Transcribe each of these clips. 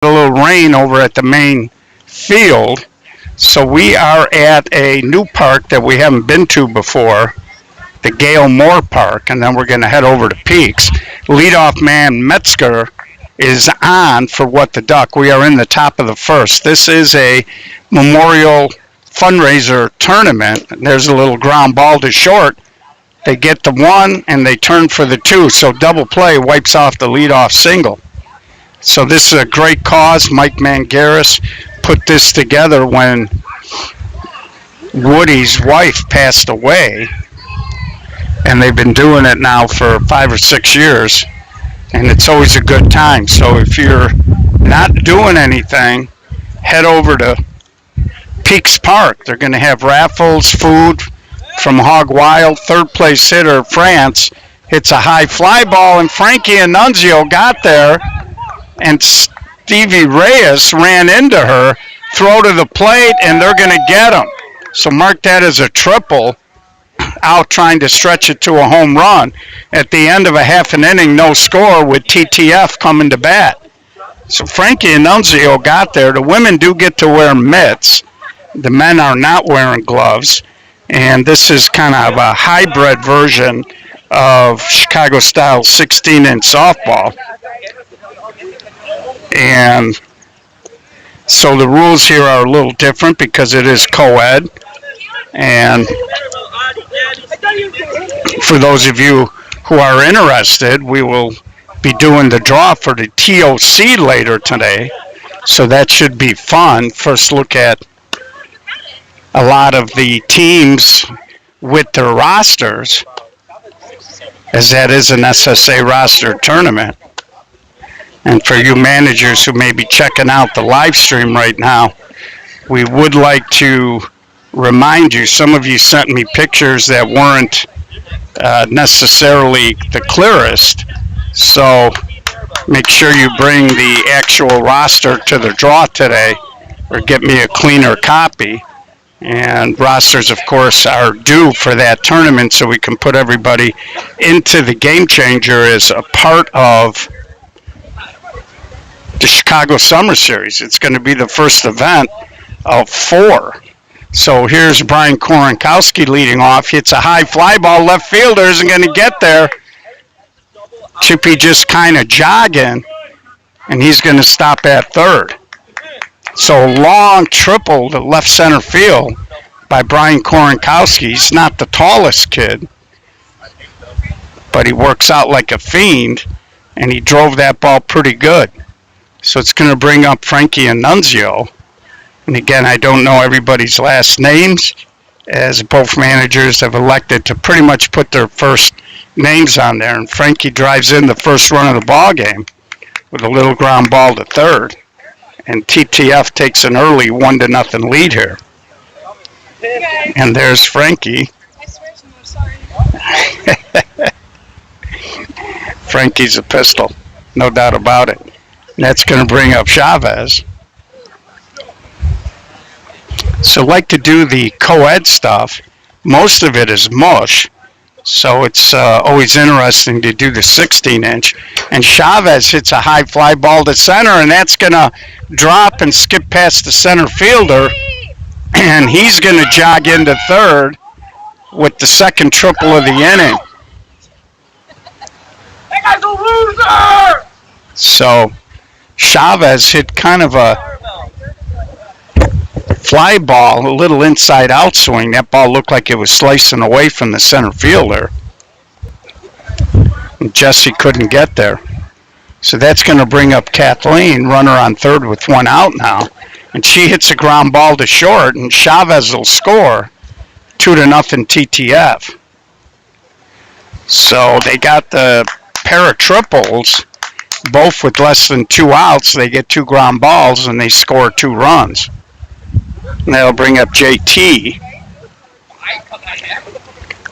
A little rain over at the main field. So we are at a new park that we haven't been to before, the Gale Moore Park, and then we're going to head over to Peaks. Leadoff man Metzger is on for What the Duck. We are in the top of the first. This is a memorial fundraiser tournament. There's a little ground ball to short. They get the one and they turn for the two, so double play wipes off the leadoff single. So this is a great cause. Mike Mangaris put this together when Woody's wife passed away, and they've been doing it now for 5 or 6 years, and it's always a good time. So if you're not doing anything, head over to Peaks Park. They're going to have raffles, food from Hog Wild. Third place hitter France hits a high fly ball, and Frankie Annunzio got there, and Stevie Reyes ran into her, throw to the plate, and they're going to get him. So mark that as a triple, out trying to stretch it to a home run. At the end of a half an inning, no score with TTF coming to bat. So Frankie Annunzio got there. The women do get to wear mitts. The men are not wearing gloves. And this is kind of a hybrid version of Chicago-style 16-inch softball. And so the rules here are a little different because it is co-ed. And for those of you who are interested, we will be doing the draw for the TOC later today. So that should be fun. First look at a lot of the teams with their rosters, as that is an SSA roster tournament. And for you managers who may be checking out the live stream right now, we would like to remind you, some of you sent me pictures that weren't necessarily the clearest, so make sure you bring the actual roster to the draw today or get me a cleaner copy. And rosters, of course, are due for that tournament so we can put everybody into the Game Changer as a part of the Chicago Summer Series. It's going to be the first event of 4. So here's Brian Koronkowski leading off. Hits a high fly ball. Left fielder isn't going to get there. Chippy just kind of jogging, and he's going to stop at third. So long triple to left center field by Brian Koronkowski. He's not the tallest kid, but he works out like a fiend, and he drove that ball pretty good. So it's going to bring up Frankie Annunzio. And again, I don't know everybody's last names, as both managers have elected to pretty much put their first names on there. And Frankie drives in the first run of the ball game with a little ground ball to third. And TTF takes an early 1-0 lead here. And there's Frankie. Frankie's a pistol, no doubt about it. That's going to bring up Chavez. So like to do the co-ed stuff. Most of it is mush. So it's always interesting to do the 16-inch. And Chavez hits a high fly ball to center, and that's going to drop and skip past the center fielder. And he's going to jog into third with the second triple of the inning. So Chavez hit kind of a fly ball, a little inside out swing. That ball looked like it was slicing away from the center fielder. And Jesse couldn't get there. So that's going to bring up Kathleen, runner on third with 1 out now. And she hits a ground ball to short, and Chavez will score 2-0 TTF. So they got the pair of triples, both with less than 2 outs. They get 2 ground balls, and they score 2 runs. And that'll bring up JT.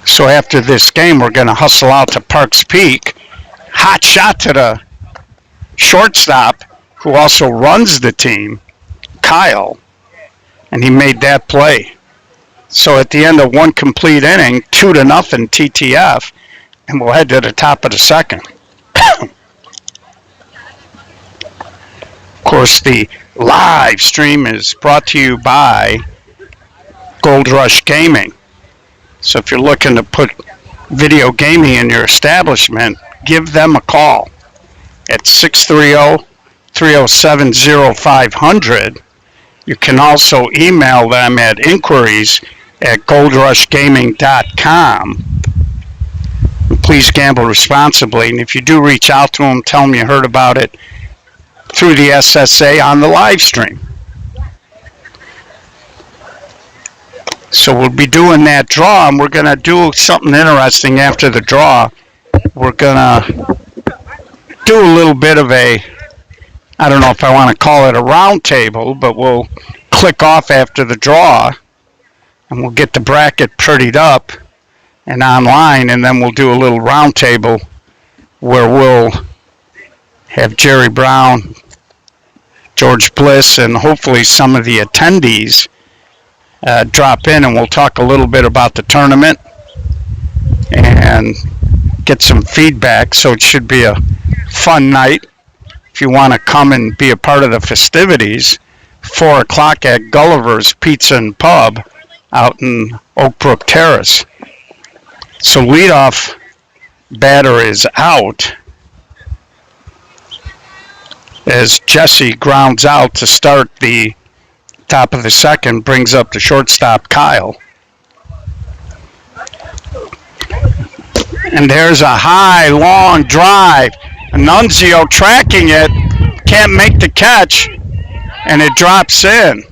So after this game, we're going to hustle out to Parks Peak. Hot shot to the shortstop, who also runs the team, Kyle. And he made that play. So at the end of 1 complete inning, 2-0 TTF. And we'll head to the top of the second. course, the live stream is brought to you by Gold Rush Gaming. So if you're looking to put video gaming in your establishment, give them a call at 630-307-0500. You can also email them at inquiries@goldrushgaming.com. Please gamble responsibly, and if you do reach out to them, tell them you heard about it through the SSA on the live stream. So we'll be doing that draw, and we're going to do something interesting after the draw. We're going to do a little bit of a, I don't know if I want to call it a round table, but we'll click off after the draw, and we'll get the bracket prettied up and online, and then we'll do a little round table where we'll have Jerry Brown, George Bliss, and hopefully some of the attendees drop in, and we'll talk a little bit about the tournament and get some feedback. So it should be a fun night. If you want to come and be a part of the festivities, 4 o'clock at Gulliver's Pizza and Pub out in Oak Brook Terrace. So leadoff batter is out as Jesse grounds out to start the top of the second, brings up the shortstop Kyle. And there's a high, long drive. Annunzio tracking it, can't make the catch, and it drops in.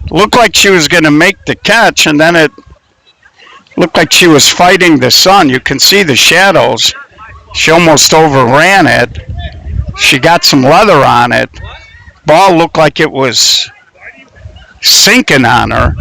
Looked like she was going to make the catch, and then it looked like she was fighting the sun. You can see the shadows. She almost overran it. She got some leather on it. Ball looked like it was sinking on her.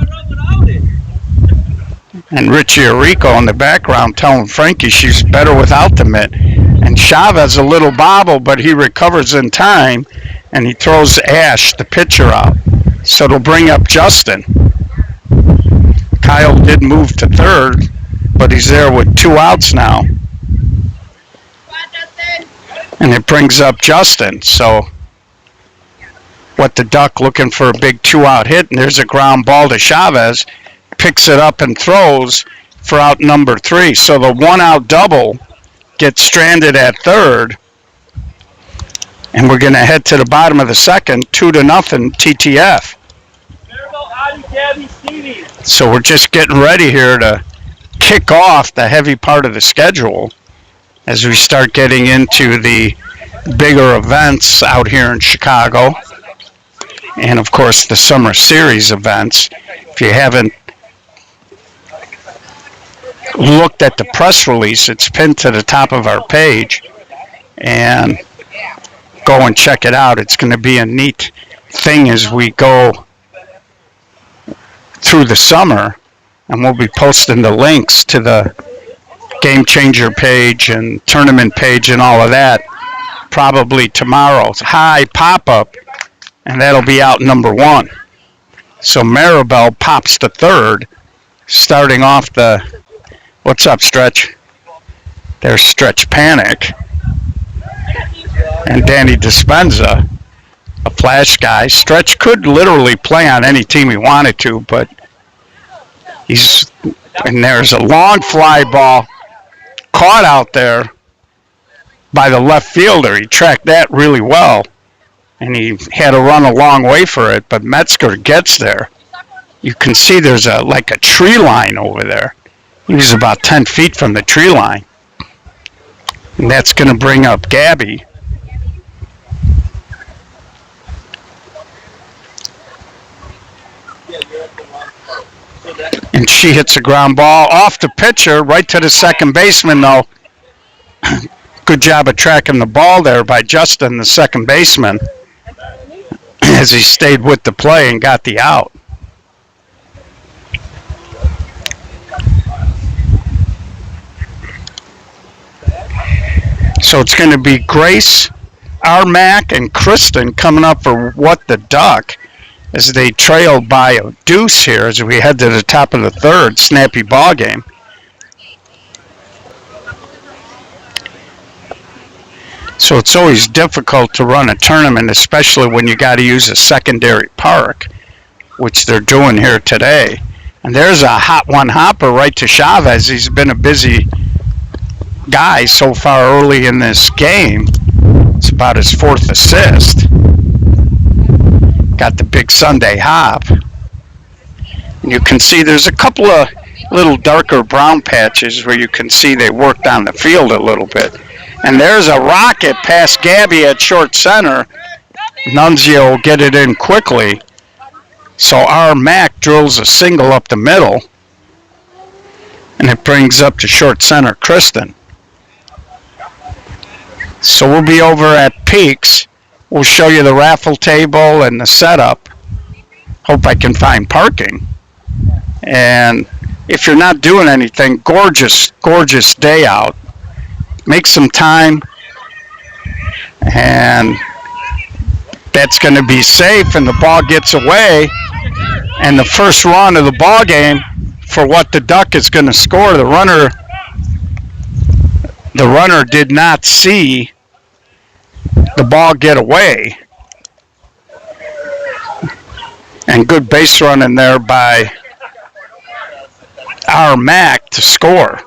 And Richie Arico in the background telling Frankie she's better without the mitt. And Chavez a little bobble, but he recovers in time, and he throws Ash, the pitcher, out. So it'll bring up Justin. Kyle did move to third, but he's there with 2 outs now. And it brings up Justin. So what the Duck looking for a big 2-out hit, and there's a ground ball to Chavez. Picks it up and throws for out number 3. So the 1-out double gets stranded at third. And we're going to head to the bottom of the second, 2-0 TTF. So we're just getting ready here to kick off the heavy part of the schedule as we start getting into the bigger events out here in Chicago. And of course the Summer Series events. If you haven't looked at the press release, it's pinned to the top of our page, and go and check it out. It's going to be a neat thing as we go through the summer, and we'll be posting the links to the Game Changer page and tournament page and all of that probably tomorrow. High pop-up, and that'll be out number 1. So Maribel pops to third, starting off the, what's up, Stretch? There's Stretch Panic. And Danny Dispenza, a flash guy. Stretch could literally play on any team he wanted to, but and there's a long fly ball caught out there by the left fielder. He tracked that really well, and he had to run a long way for it, but Metzger gets there. You can see there's like a tree line over there. He was about 10 feet from the tree line. And that's going to bring up Gabby. And she hits a ground ball off the pitcher, right to the second baseman, though. Good job of tracking the ball there by Justin, the second baseman, as he stayed with the play and got the out. So it's going to be Grace, Armac, and Kristen coming up for What the Duck as they trail by a deuce here as we head to the top of the third. Snappy ball game. So it's always difficult to run a tournament, especially when you got to use a secondary park, which they're doing here today. And there's a hot one hopper right to Chavez. He's been a busy guy so far early in this game. It's about his 4th assist. Got the big Sunday hop. And you can see there's a couple of little darker brown patches where you can see they worked on the field a little bit. And there's a rocket past Gabby at short center. Nunzio will get it in quickly. So our Mac drills a single up the middle. And it brings up to short center Kristen. So we'll be over at Peaks. We'll show you the raffle table and the setup. Hope I can find parking. And if you're not doing anything, gorgeous, gorgeous day out. Make some time. And that's going to be safe, and the ball gets away. And the first run of the ball game for what the Duck is going to score, the runner did not see the ball get away. And good base running there by our Mac to score.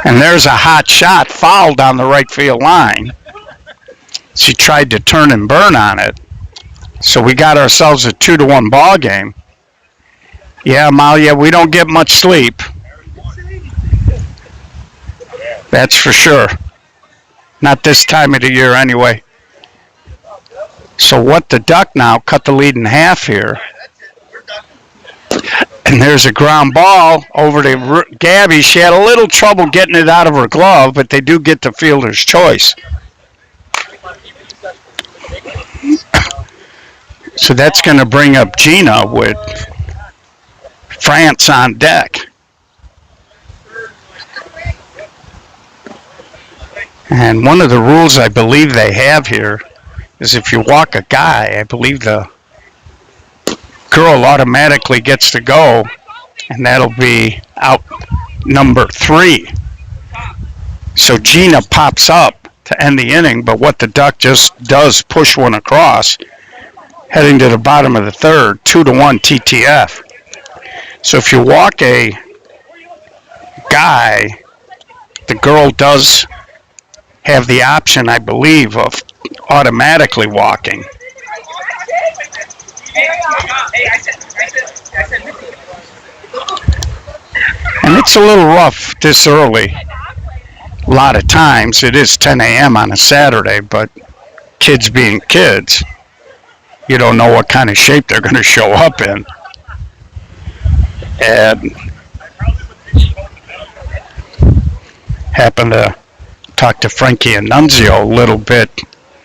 And there's a hot shot fouled on the right field line. She tried to turn and burn on it. So we got ourselves a 2-1 ball game. Yeah, Amalia, we don't get much sleep. That's for sure. Not this time of the year anyway. So what the Duck now cut the lead in half here. And there's a ground ball over to Gabby. She had a little trouble getting it out of her glove, but they do get the fielder's choice. So that's going to bring up Gina with France on deck. And one of the rules I believe they have here is if you walk a guy, I believe the girl automatically gets to go, and that'll be out number 3. So Gina pops up to end the inning, but what the Duck just does push one across, heading to the bottom of the third, 2-1 TTF. So if you walk a guy, the girl does have the option, I believe, of automatically walking. And it's a little rough this early. A lot of times it is 10 a.m. on a Saturday, but kids being kids, you don't know what kind of shape they're going to show up in. And happened to talk to Frankie and Nunzio a little bit.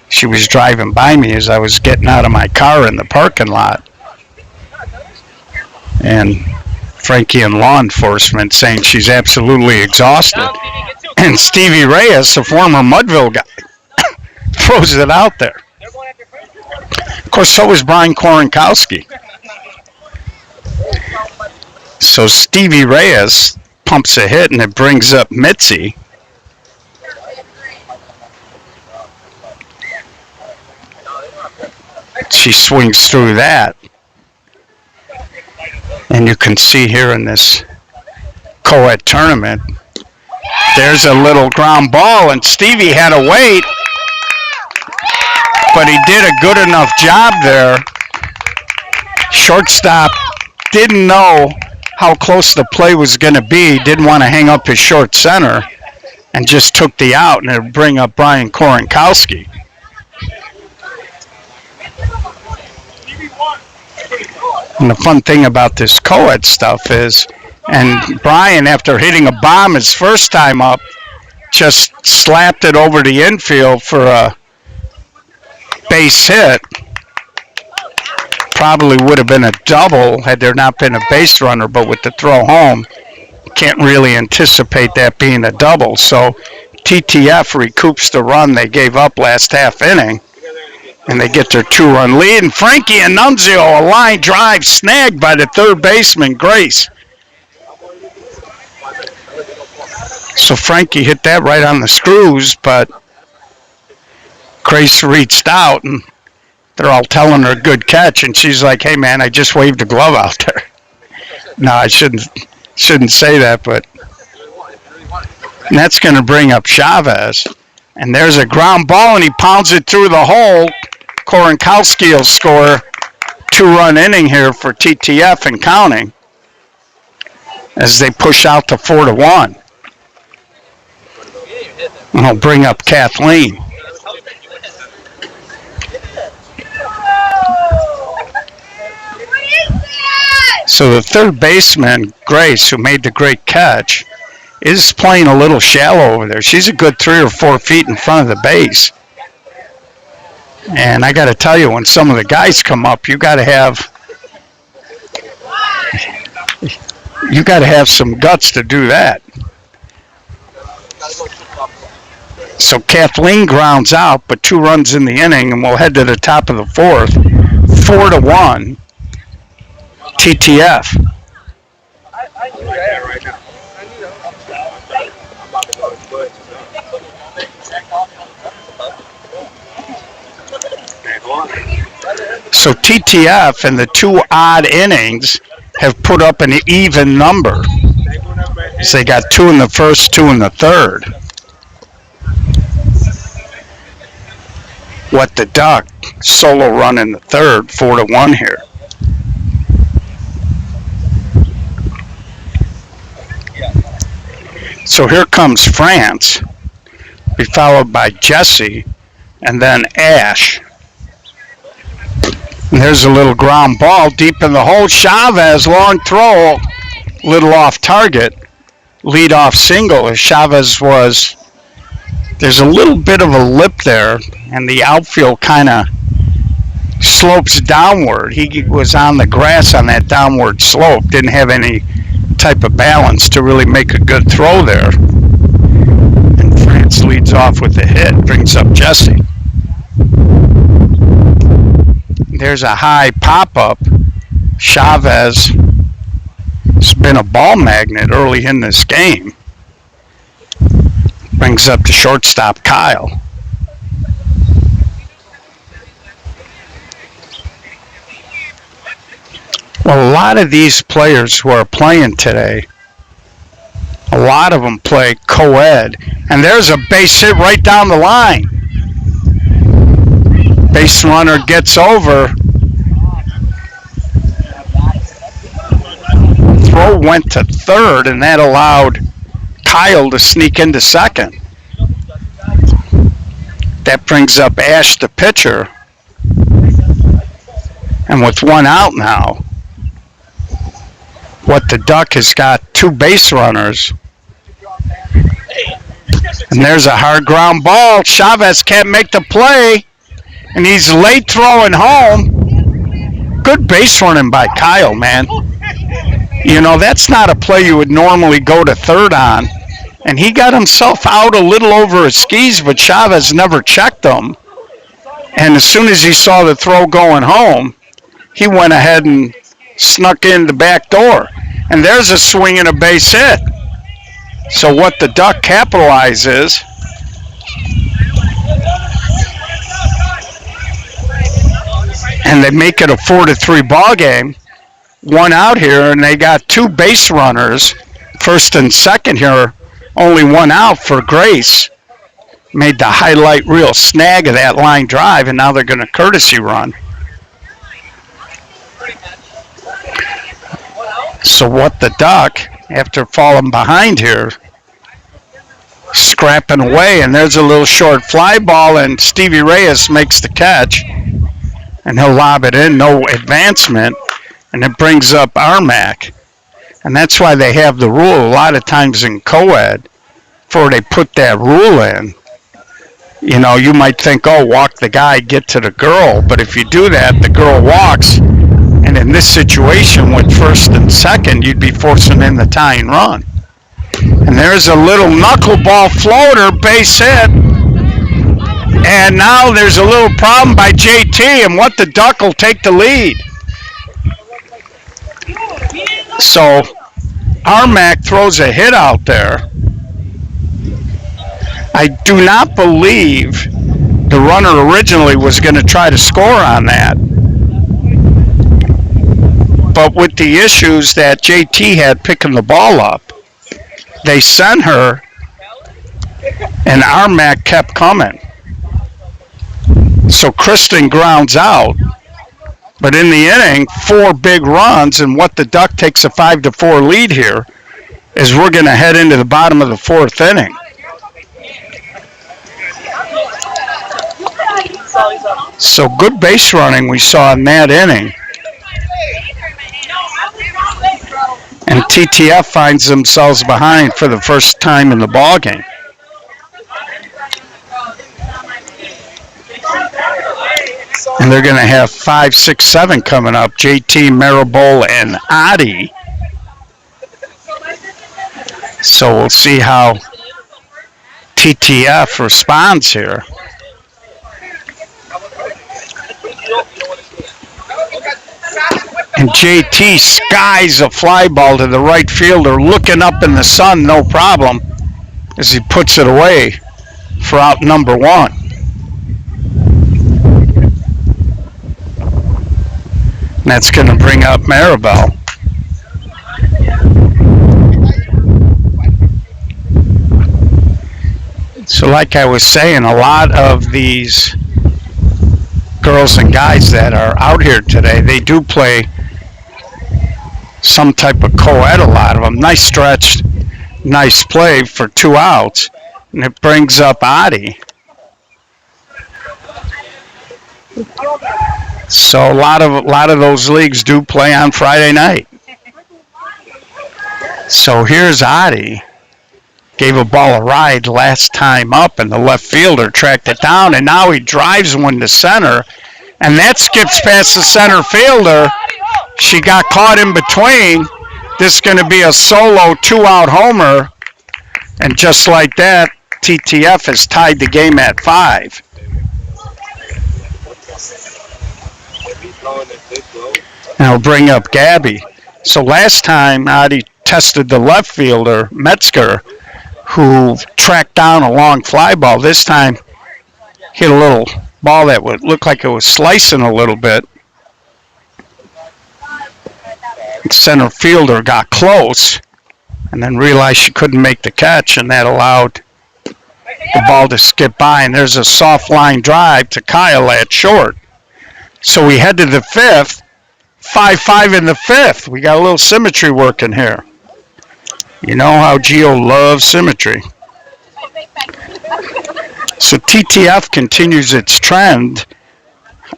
She was driving by me as I was getting out of my car in the parking lot. And Frankie and law enforcement saying she's absolutely exhausted. And Stevie Reyes, a former Mudville guy, throws it out there. Of course, so was Brian Korenkowski. So Stevie Reyes pumps a hit, and it brings up Mitzi. She swings through that. And you can see here in this co-ed tournament, there's a little ground ball, and Stevie had to wait, but he did a good enough job there. Shortstop didn't know how close the play was going to be, didn't want to hang up his short center, and just took the out, and it'd bring up Brian Korenkowski. And the fun thing about this co-ed stuff is, and Brian, after hitting a bomb his first time up, just slapped it over the infield for a base hit. Probably would have been a double had there not been a base runner, but with the throw home, can't really anticipate that being a double. So TTF recoups the run they gave up last half inning, and they get their 2-run lead. And Frankie and Nunzio, a line drive snagged by the third baseman, Grace. So Frankie hit that right on the screws, but Grace reached out, and they're all telling her good catch, and she's like, "Hey, man, I just waved the glove out there." No, I shouldn't say that, but and that's going to bring up Chavez. And there's a ground ball, and he pounds it through the hole. Korenkowski will score 2-run inning here for TTF and counting as they push out to 4-1. And I'll bring up Kathleen. So the third baseman, Grace, who made the great catch, is playing a little shallow over there. She's a good 3 or 4 feet in front of the base. And I got to tell you, when some of the guys come up, you got to have some guts to do that. So Kathleen grounds out, but 2 runs in the inning, and we'll head to the top of the 4th. 4-1, TTF. So TTF in the 2 odd innings have put up an even number. So they got 2 in the first, 2 in the third. What the Duck solo run in the third, 4-1 here. So here comes France, be followed by Jesse, and then Ash. And there's a little ground ball deep in the hole. Chavez, long throw, little off target, lead off single. As Chavez was, there's a little bit of a lip there, and the outfield kind of slopes downward. He was on the grass on that downward slope, didn't have any type of balance to really make a good throw there. And France leads off with a hit, brings up Jesse. There's a high pop-up. Chavez has been a ball magnet early in this game. Brings up the shortstop, Kyle. Well, a lot of these players who are playing today, a lot of them play co-ed. And there's a base hit right down the line. Base runner gets over. Throw went to third, and that allowed Kyle to sneak into second. That brings up Ash, the pitcher. And with 1 out now, what the Duck has got 2 base runners. And there's a hard ground ball. Chavez can't make the play. And he's late throwing home. Good base running by Kyle, man. You know, that's not a play you would normally go to third on. And he got himself out a little over his skis, but Chavez never checked him. And as soon as he saw the throw going home, he went ahead and snuck in the back door. And there's a swing and a base hit. So what the Duck capitalizes, and they make it a 4-3 ball game. 1 out here, and they got 2 base runners, first and second here. Only 1 out for Grace. Made the highlight reel snag of that line drive, and now they're going to courtesy run. So what the Duck, after falling behind here, scrapping away, and there's a little short fly ball, and Stevie Reyes makes the catch, and he'll lob it in, no advancement, and it brings up Armac. And that's why they have the rule a lot of times in co-ed, before they put that rule in. You know, you might think, oh, walk the guy, get to the girl, but if you do that, the girl walks, and in this situation with first and second, you'd be forcing in the tying run. And there's a little knuckleball floater, base hit. And now there's a little problem by JT, and what the Duck will take the lead. So Armac throws a hit out there. I do not believe The runner originally was going to try to score on that. But with the issues that JT had picking the ball up, they sent her, and Armac kept coming. So Kristen grounds out. But in the inning, 4 big runs, and what the Duck takes a 5-4 lead here is we're going to head into the bottom of the 4th inning. So good base running we saw in that inning. And TTF finds themselves behind for the first time in the ballgame. And they're going to have 5, 6, 7 coming up. JT, Maribol, and Adi. So we'll see how TTF responds here. And JT skies a fly ball to the right fielder, looking up in the sun, no problem, as he puts it away for out number 1. And that's going to bring up Maribel. So like I was saying, a lot of these girls and guys that are out here today, they do play some type of co-ed, a lot of them. Nice stretch, nice play for 2 outs. And it brings up Adi. So a lot of those leagues do play on Friday night. So here's Adi. Gave a ball a ride last time up, and the left fielder tracked it down, and now he drives one to center, and that skips past the center fielder. She got caught in between. This is going to be a solo 2-out homer, and just like that, TTF has tied the game at 5. Now we'll bring up Gabby. So last time, Adi tested the left fielder, Metzger, who tracked down a long fly ball. This time, hit a little ball that would look like it was slicing a little bit. The center fielder got close and then realized she couldn't make the catch, and that allowed the ball to skip by. And there's a soft line drive to Kyle at short. So we head to the 5th, 5-5 in the 5th. We got a little symmetry working here. You know how Gio loves symmetry. So TTF continues its trend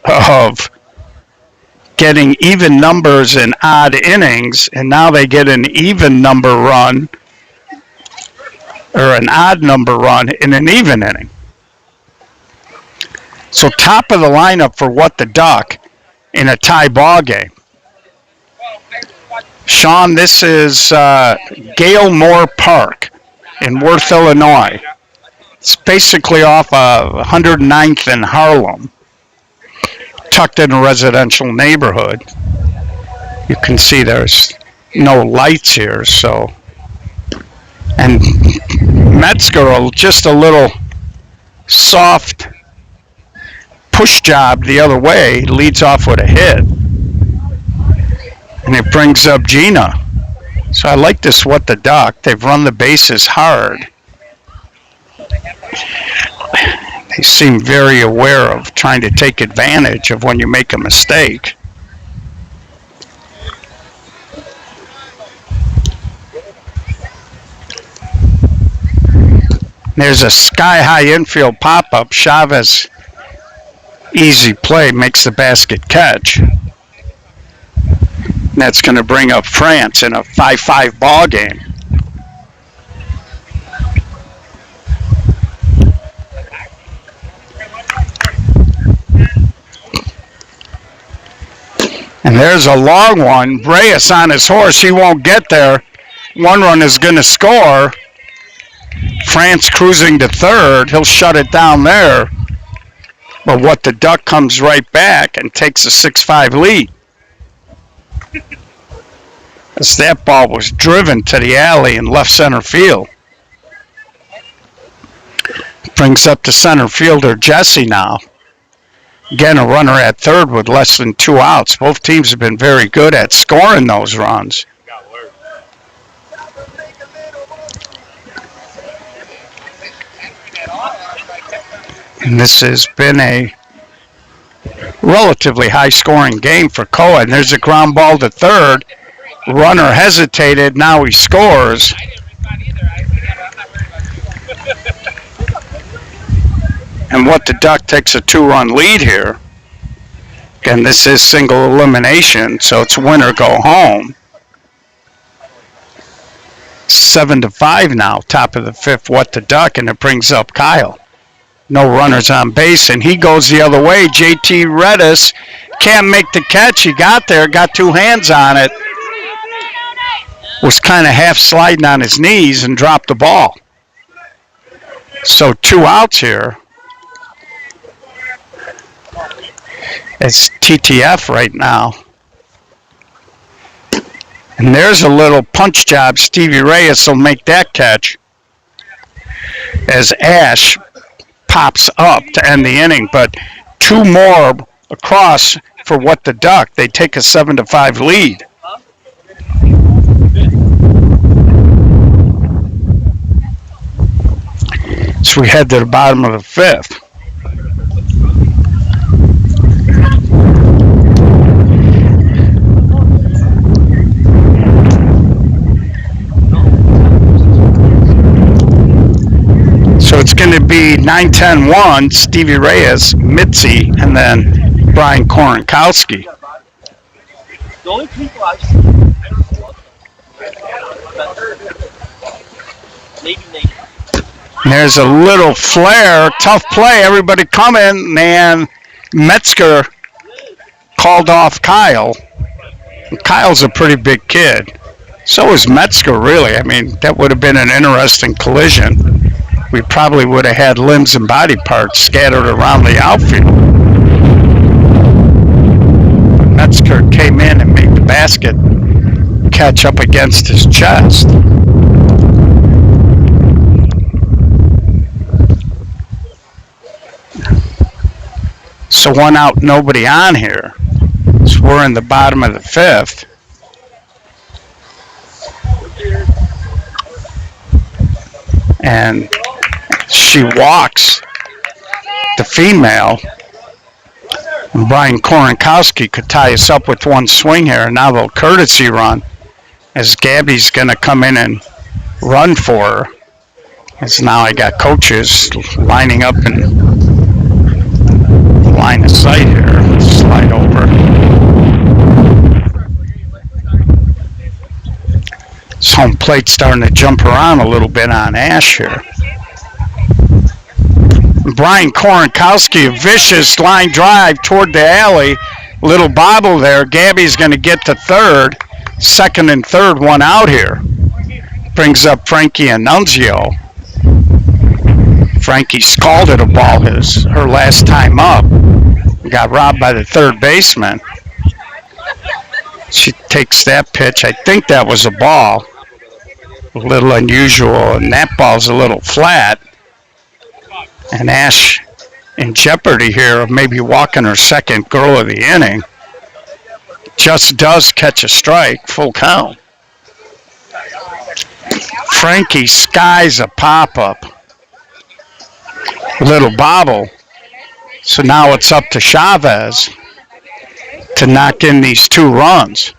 of getting even numbers in odd innings, and now they get an even number run, or an odd number run in an even inning. So top of the lineup for What the Duck in a tie ball game. Sean, this is Gale Moore Park in Worth, Illinois. It's basically off 109th and Harlem, tucked in a residential neighborhood. You can see there's no lights here, so. And Metzger, just a little soft push job the other way, leads off with a hit. And it brings up Gina. So I like this What the Duck. They've run the bases hard. They seem very aware of trying to take advantage of when you make a mistake. There's a sky-high infield pop-up. Chavez, easy play, makes the basket catch. That's going to bring up France in a 5-5 ball game. And there's a long one. Reyes on his horse. He won't get there. One run is going to score. France cruising to third. He'll shut it down there. But What the Duck comes right back and takes a 6-5 lead. As that ball was driven to the alley in left center field. Brings up the center fielder, Jesse, now. Again, a runner at third with less than 2 outs. Both teams have been very good at scoring those runs. And this has been a relatively high-scoring game for Cohen. There's a ground ball to third. Runner hesitated. Now he scores. And What the Duck takes a 2-run lead here. Again, this is single elimination, so it's win or go home. 7-5 now, top of the fifth. What the Duck, and it brings up Kyle. No runners on base, and he goes the other way. JT Redis can't make the catch. He got there, got 2 hands on it. Was kind of half sliding on his knees and dropped the ball. So 2 outs here. It's TTF right now. And there's a little punch job. Stevie Reyes will make that catch as Ash pops up to end the inning. But 2 more across for What the Duck. They take a 7-5 lead. So we head to the bottom of the fifth. So it's going to be 9-10-1, Stevie Reyes, Mitzi, and then Brian Koronkowski. The only people I've seen. And there's a little flare, tough play, everybody coming, and Metzger called off Kyle. And Kyle's a pretty big kid. So is Metzger, really. I mean, that would have been an interesting collision. We probably would have had limbs and body parts scattered around the outfield. But Metzger came in and made the basket catch up against his chest. So 1 out, nobody on here. So we're in the bottom of the fifth. And she walks the female. And Brian Koronkowski could tie us up with 1 swing here. And now they'll courtesy run as Gabby's going to come in and run for her. As now I got coaches lining up in line of sight here. Let's slide over. This home plate starting to jump around a little bit on Ash here. Brian Koronkowski, a vicious line drive toward the alley. Little bobble there. Gabby's going to get to third. Second and third, 1 out here. Brings up Frankie Annunzio. Frankie scalded a ball her last time up. Got robbed by the third baseman. She takes that pitch. I think that was a ball. A little unusual, and that ball's a little flat. And Ash in jeopardy here of maybe walking her second girl of the inning. Just does catch a strike, full count. Frankie skies a pop-up. Little bobble. So now it's up to Chavez to knock in these 2 runs.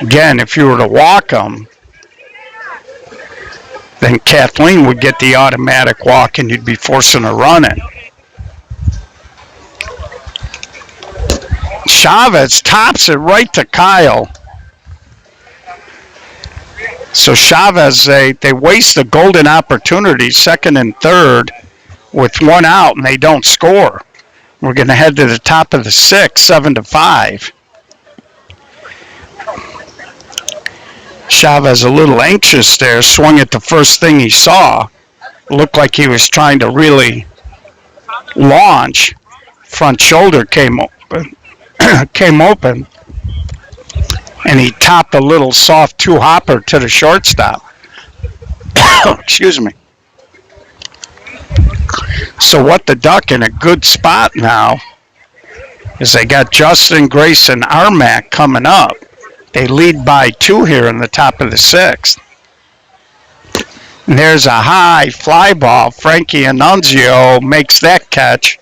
Again, if you were to walk them, then Kathleen would get the automatic walk and you'd be forcing a run in. Chavez tops it right to Kyle. So Chavez, they waste the golden opportunity, second and third, with 1 out, and they don't score. We're going to head to the top of the 6th, 7-5. Chavez a little anxious there, swung at the first thing he saw. Looked like he was trying to really launch. Front shoulder came open, and he topped a little soft 2-hopper to the shortstop. Excuse me. So what the Duck in a good spot now is they got Justin, Grace, and Armac coming up. They lead by 2 here in the top of the 6th. And there's a high fly ball. Frankie Annunzio makes that catch.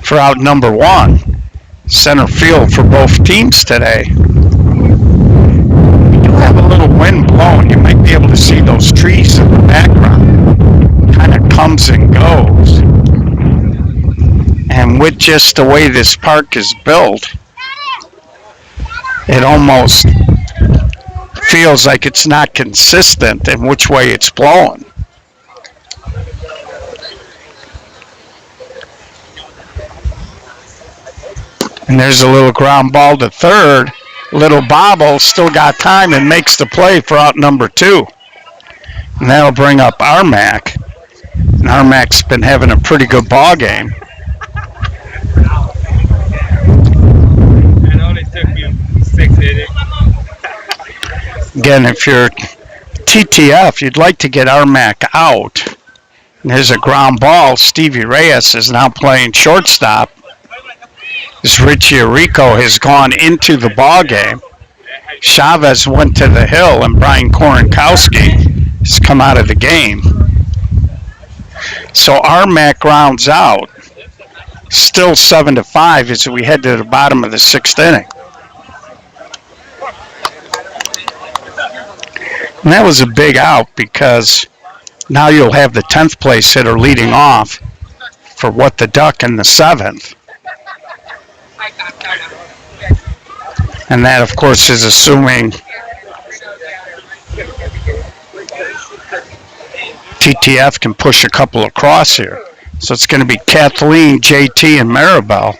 For out number 1. Center field for both teams today. We do have a little wind blowing. You might be able to see those trees in the background. Kind of comes and goes. And with just the way this park is built, it almost feels like it's not consistent in which way it's blowing. And there's a little ground ball to third. Little bobble, still got time and makes the play for out number 2. And that'll bring up Armac. And Armac's been having a pretty good ball game. It only took you 6 innings. Again, if you're TTF, you'd like to get Armac out. And there's a ground ball. Stevie Reyes is now playing shortstop. As Richie Arico has gone into the ball game. Chavez went to the hill, and Brian Koronkowski has come out of the game. So Armac rounds out. Still 7-5 as we head to the bottom of the 6th inning. And that was a big out because now you'll have the 10th place hitter leading off for What the Duck in the 7th. And that, of course, is assuming TTF can push a couple across here. So it's going to be Kathleen, JT, and Maribel.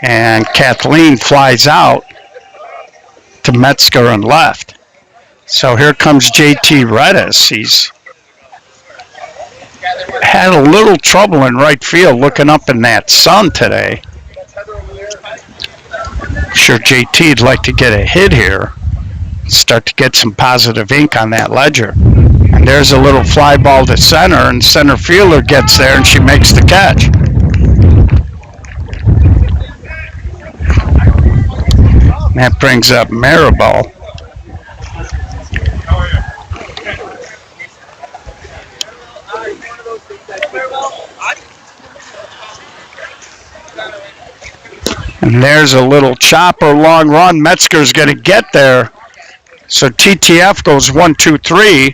And Kathleen flies out to Metzger and left. So here comes JT Redis. He's had a little trouble in right field looking up in that sun today. I'm sure JT'd like to get a hit here. Start to get some positive ink on that ledger. And there's a little fly ball to center, and center fielder gets there, and she makes the catch. And that brings up Maribel. And there's a little chopper, long run. Metzger's going to get there. So TTF goes 1-2-3,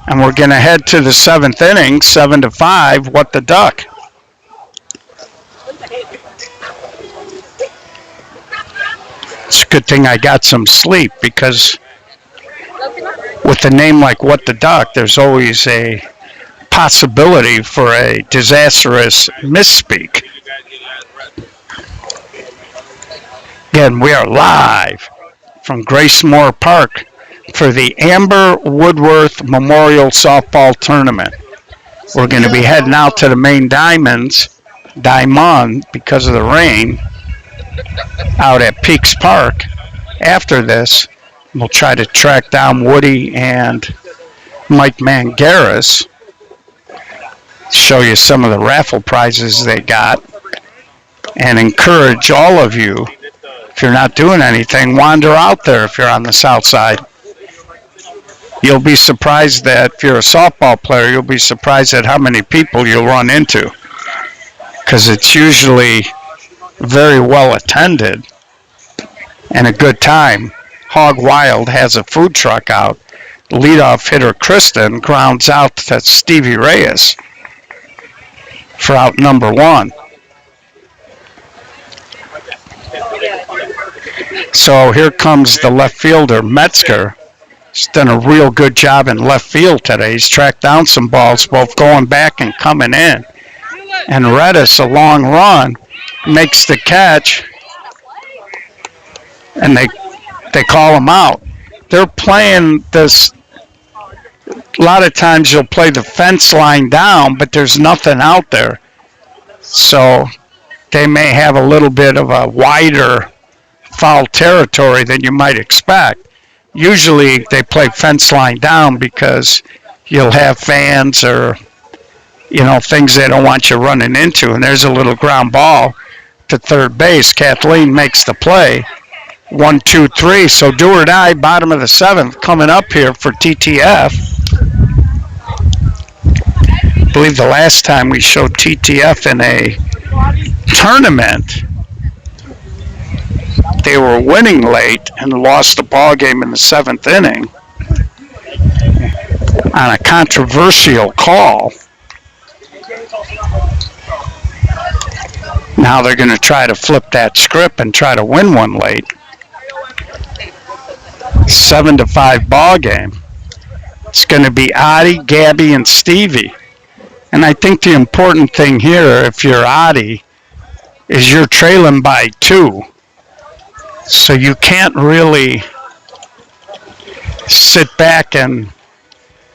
and we're going to head to the 7th inning, 7-5. What the Duck? It's a good thing I got some sleep because with a name like What the Duck, there's always a possibility for a disastrous misspeak. Again, we are live from Grace Moore Park for the Amber Woodworth Memorial Softball Tournament. We're going to be heading out to the main diamond because of the rain out at Peaks Park. After this, we'll try to track down Woody and Mike Mangaris, show you some of the raffle prizes they got, and encourage all of you, if you're not doing anything, wander out there if you're on the south side. You'll be surprised that if you're a softball player, you'll be surprised at how many people you'll run into, because it's usually very well attended and a good time. Hog Wild has a food truck out. Leadoff hitter Kristen grounds out to Stevie Reyes for out number 1. So here comes the left fielder, Metzger. He's done a real good job in left field today. He's tracked down some balls, both going back and coming in. And Redis, a long run, makes the catch, and they call him out. They're playing this. A lot of times you'll play the fence line down, but there's nothing out there. So they may have a little bit of a wider foul territory than you might expect. Usually they play fence line down because you'll have fans or, things they don't want you running into. And there's a little ground ball to third base. Kathleen makes the play. 1, 2, 3. So do or die, bottom of the 7th, coming up here for TTF. I believe the last time we showed TTF in a tournament, they were winning late and lost the ball game in the 7th inning on a controversial call. Now they're going to try to flip that script and try to win one late. 7-5 ball game. It's going to be Adi, Gabby, and Stevie. And I think the important thing here, if you're Adi, is you're trailing by 2. So you can't really sit back and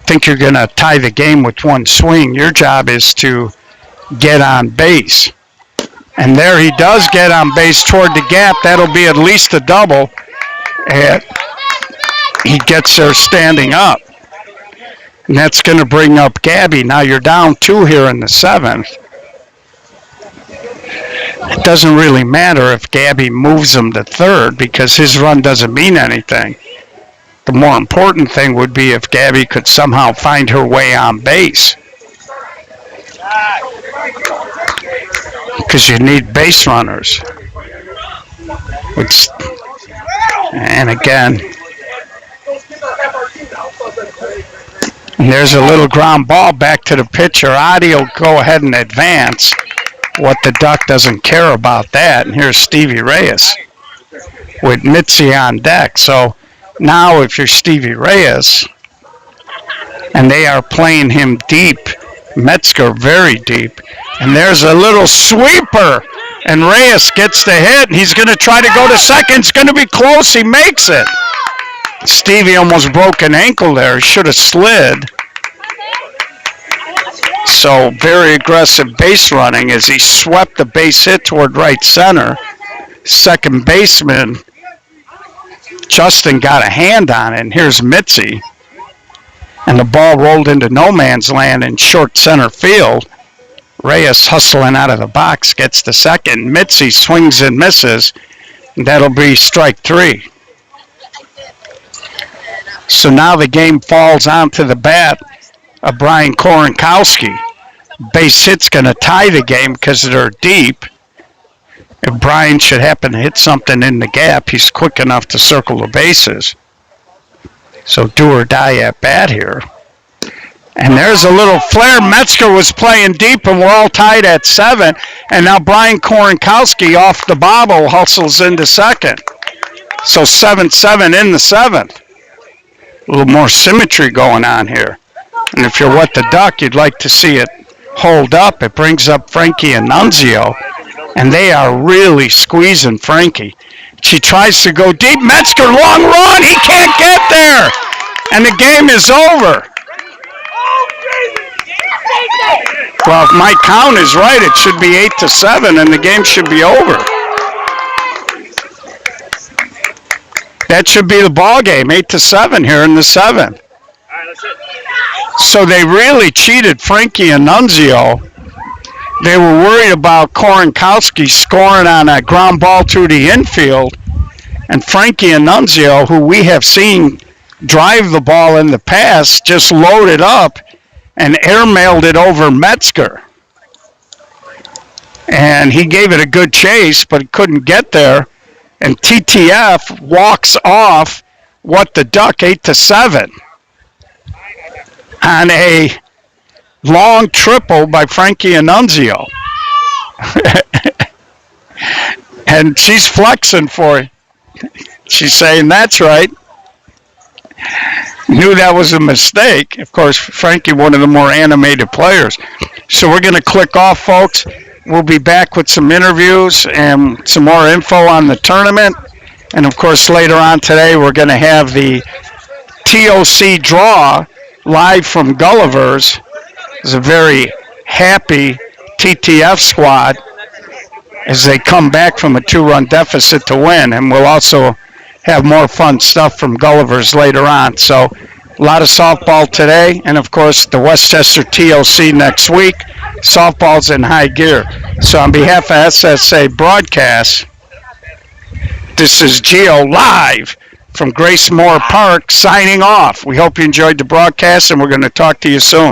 think you're going to tie the game with one swing. Your job is to get on base. And there he does get on base toward the gap. That'll be at least a double. And he gets there standing up. And that's going to bring up Gabby. Now you're down 2 here in the 7th. It doesn't really matter if Gabby moves him to third because his run doesn't mean anything. The more important thing would be if Gabby could somehow find her way on base. Because you need base runners. And again, and there's a little ground ball back to the pitcher. Adi will go ahead and advance. What the Duck doesn't care about that. And here's Stevie Reyes with Mitzi on deck. So now if you're Stevie Reyes, and they are playing him deep, Metzger very deep, and there's a little sweeper, and Reyes gets the hit, and he's going to try to go to second. It's going to be close. He makes it. Stevie almost broke an ankle there. Should have slid. So very aggressive base running as he swept the base hit toward right center. Second baseman, Justin, got a hand on it, and here's Mitzi. And the ball rolled into no man's land in short center field. Reyes hustling out of the box, gets the second. Mitzi swings and misses. And that'll be strike 3. So now the game falls onto the bat of Brian Korenkowski. Base hit's going to tie the game because they're deep. If Brian should happen to hit something in the gap, he's quick enough to circle the bases. So do or die at bat here. And there's a little flare. Metzger was playing deep, and we're all tied at 7. And now Brian Korenkowski off the bobble hustles into second. So 7-7 in the 7th. A little more symmetry going on here. And if you're what the Duck, you'd like to see it hold up. It brings up Frankie and Nunzio, and they are really squeezing Frankie. She tries to go deep. Metzger, long run. He can't get there. And the game is over. Well, if my count is right, it should be 8-7, and the game should be over. That should be the ball game, 8-7 here in the 7th. So they really cheated Frankie and Nunzio. They were worried about Korenkowski scoring on a ground ball through the infield. And Frankie and Nunzio, who we have seen drive the ball in the past, just loaded up and airmailed it over Metzger. And he gave it a good chase, but couldn't get there. And TTF walks off what the Duck 8-7 on a long triple by Frankie Annunzio. And she's flexing for it. She's saying, that's right. Knew that was a mistake. Of course, Frankie, one of the more animated players. So we're going to click off, folks. We'll be back with some interviews and some more info on the tournament. And, of course, later on today, we're going to have the TOC draw live from Gulliver's. It's a very happy TTF squad as they come back from a 2-run deficit to win. And we'll also have more fun stuff from Gulliver's later on. So a lot of softball today, and of course the Westchester TOC next week. Softball's in high gear. So on behalf of SSA Broadcast, this is Gio live from Grace Moore Park signing off. We hope you enjoyed the broadcast, and we're going to talk to you soon.